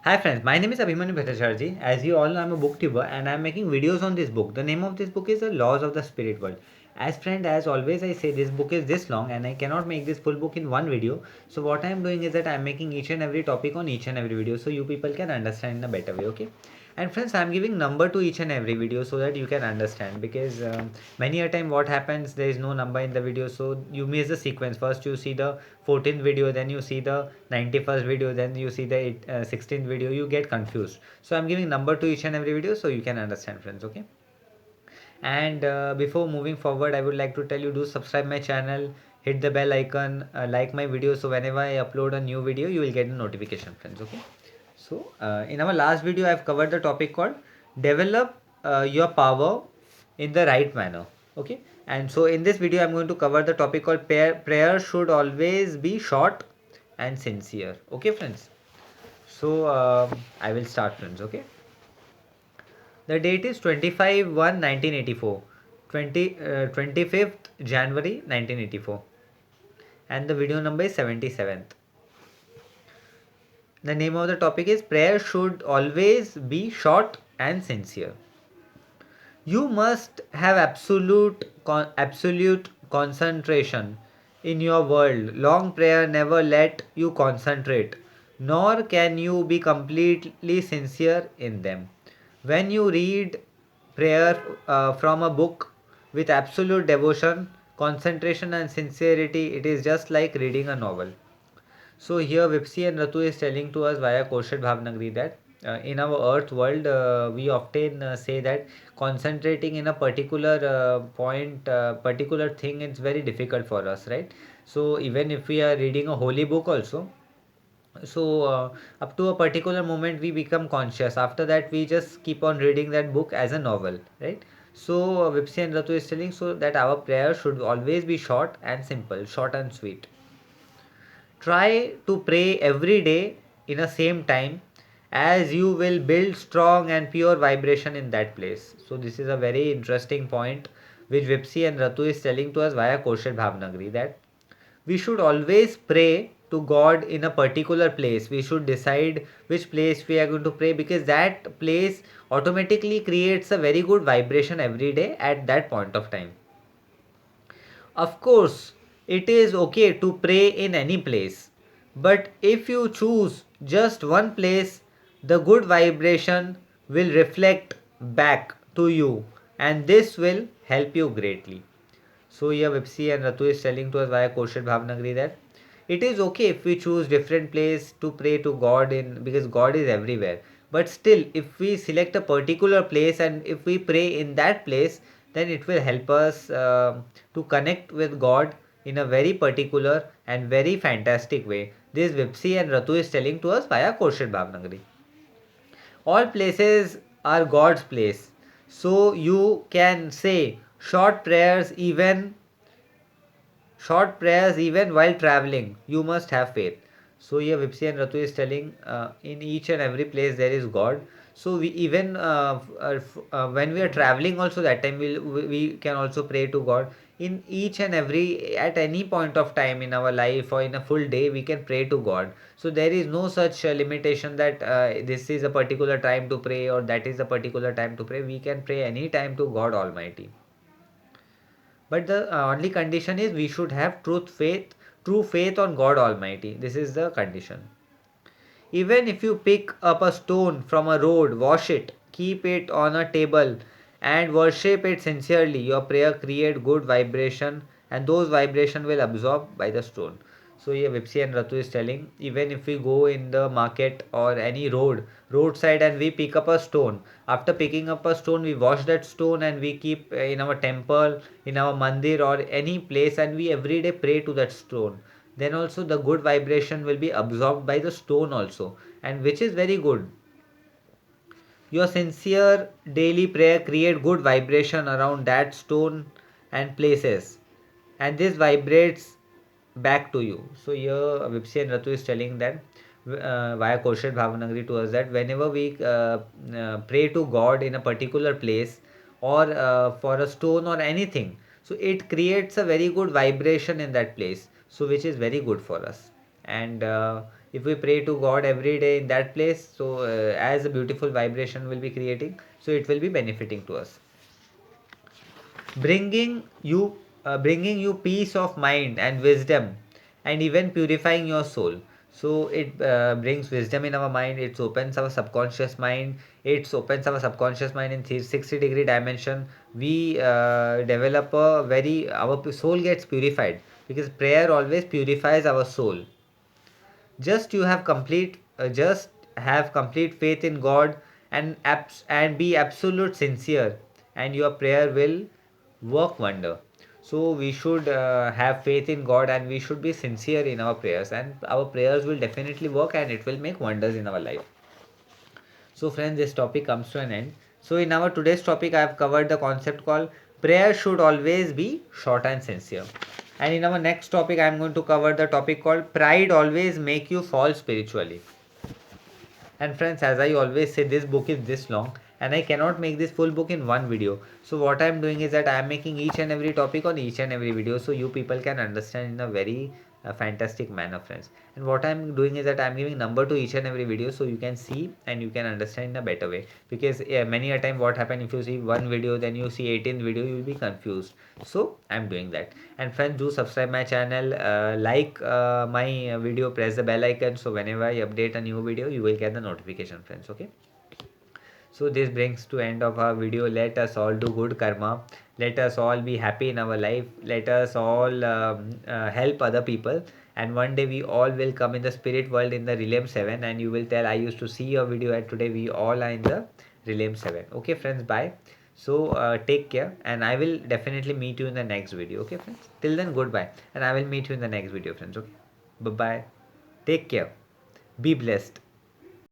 Hi friends, my name is Abhimanyu Bhattacharjee. As you all know, I'm a booktuber and I'm making videos on this book. The name of this book is The Laws of the Spirit World. As always, I say this book is this long and I cannot make this full book in one video. So what I'm doing is that I'm making each and every topic on each and every video so you people can understand in a better way, okay? And friends, I'm giving number to each and every video so that you can understand because many a time what happens, there is no number in the video, so you miss the sequence. First you see the 14th video, then you see the 91st video, then you see the 16th video, you get confused. So I'm giving number to each and every video so you can understand friends, okay? And before moving forward, I would like to tell you, do subscribe my channel, hit the bell icon, like my video, so whenever I upload a new video you will get a notification friends, okay? So in our last video I've covered the topic called develop your power in the right manner, okay? And so in this video I'm going to cover the topic called prayer should always be short and sincere, okay friends? So I will start friends, okay? The date is 25/1/1984, 25th January 1984, and the video number is 77th. The name of the topic is prayer should always be short and sincere. You must have absolute concentration in your world. Long prayer never let you concentrate, nor can you be completely sincere in them. When you read prayer from a book with absolute devotion, concentration, and sincerity, it is just like reading a novel. So here Vipsi and Ratu is telling to us via Koshat Bhavnagri that in our earth world, we often say that concentrating in a particular point, particular thing, it's very difficult for us, right? So even if we are reading a holy book also, so up to a particular moment we become conscious. After that we just keep on reading that book as a novel, right? So Vipsi and Ratu is telling so that our prayer should always be short and simple, short and sweet. Try to pray every day in the same time, as you will build strong and pure vibration in that place. So this is a very interesting point which Vipsi and Ratu is telling to us via Koshet Bhavnagri, that we should always pray to God in a particular place. We should decide which place we are going to pray, because that place automatically creates a very good vibration every day at that point of time. Of course, it is okay to pray in any place, but if you choose just one place, the good vibration will reflect back to you, and this will help you greatly. So here Vipsi and Ratu is telling to us via Koshat Bhavnagri that it is okay if we choose different place to pray to God in, because God is everywhere. But still, if we select a particular place and if we pray in that place, then it will help us to connect with God in a very particular and very fantastic way. This Vipsi and Ratu is telling to us via Koshat Bhavnagri. All places are God's place. So you can say short prayers even while traveling. You must have faith. So here Vipsi and Ratu is telling in each and every place there is God. So we even when we are traveling also, that time we can also pray to God. In each and every, at any point of time in our life or in a full day, we can pray to God. So there is no such limitation that this is a particular time to pray or that is a particular time to pray. We can pray any time to God Almighty. But the only condition is we should have true faith on God Almighty. This is the condition. Even if you pick up a stone from a road, wash it, keep it on a table, and worship it sincerely, your prayer create good vibration, and those vibration will absorb by the stone. So here Vipsi and Ratu is telling, even if we go in the market or any roadside, and we pick up a stone, after picking up a stone we wash that stone and we keep in our temple, in our mandir or any place, and we every day pray to that stone, then also the good vibration will be absorbed by the stone also, and which is very good. Your sincere daily prayer create good vibration around that stone and places, and this vibrates back to you. So here Vipsi and Ratu is telling that via Koshat Bhavanagri to us, that whenever we pray to God in a particular place or for a stone or anything, so it creates a very good vibration in that place, so which is very good for us. And if we pray to God every day in that place, so as a beautiful vibration will be creating, so it will be benefiting to us, bringing you bringing you peace of mind and wisdom, and even purifying your soul. So it brings wisdom in our mind, it opens our subconscious mind, it opens our subconscious mind in 60-degree dimension. We develop a very, our soul gets purified, because prayer always purifies our soul. Just have complete faith in God, and be absolute sincere, and your prayer will work wonder. So we should have faith in God, and we should be sincere in our prayers, and our prayers will definitely work, and it will make wonders in our life. So friends, this topic comes to an end. So in our today's topic, I have covered the concept called prayer should always be short and sincere. And in our next topic, I am going to cover the topic called pride always make you fall spiritually. And friends, as I always say, this book is this long, and I cannot make this full book in one video. So what I am doing is that I am making each and every topic on each and every video, so you people can understand in a very fantastic manner, friends. And what I am doing is that I am giving number to each and every video, so you can see and you can understand in a better way. Because many a time what happen, if you see one video then you see 18th video, you will be confused. So I am doing that. And friends, do subscribe my channel, like my video, press the bell icon, so whenever I update a new video you will get the notification, friends. Okay, so this brings to end of our video. Let us all do good karma, let us all be happy in our life, let us all help other people, and one day we all will come in the spirit world in the realm 7, and you will tell, I used to see your video and today we all are in the realm 7. Okay friends, bye. So take care, and I will definitely meet you in the next video. Okay friends, till then, goodbye, and I will meet you in the next video, friends. Okay, bye bye, take care, be blessed.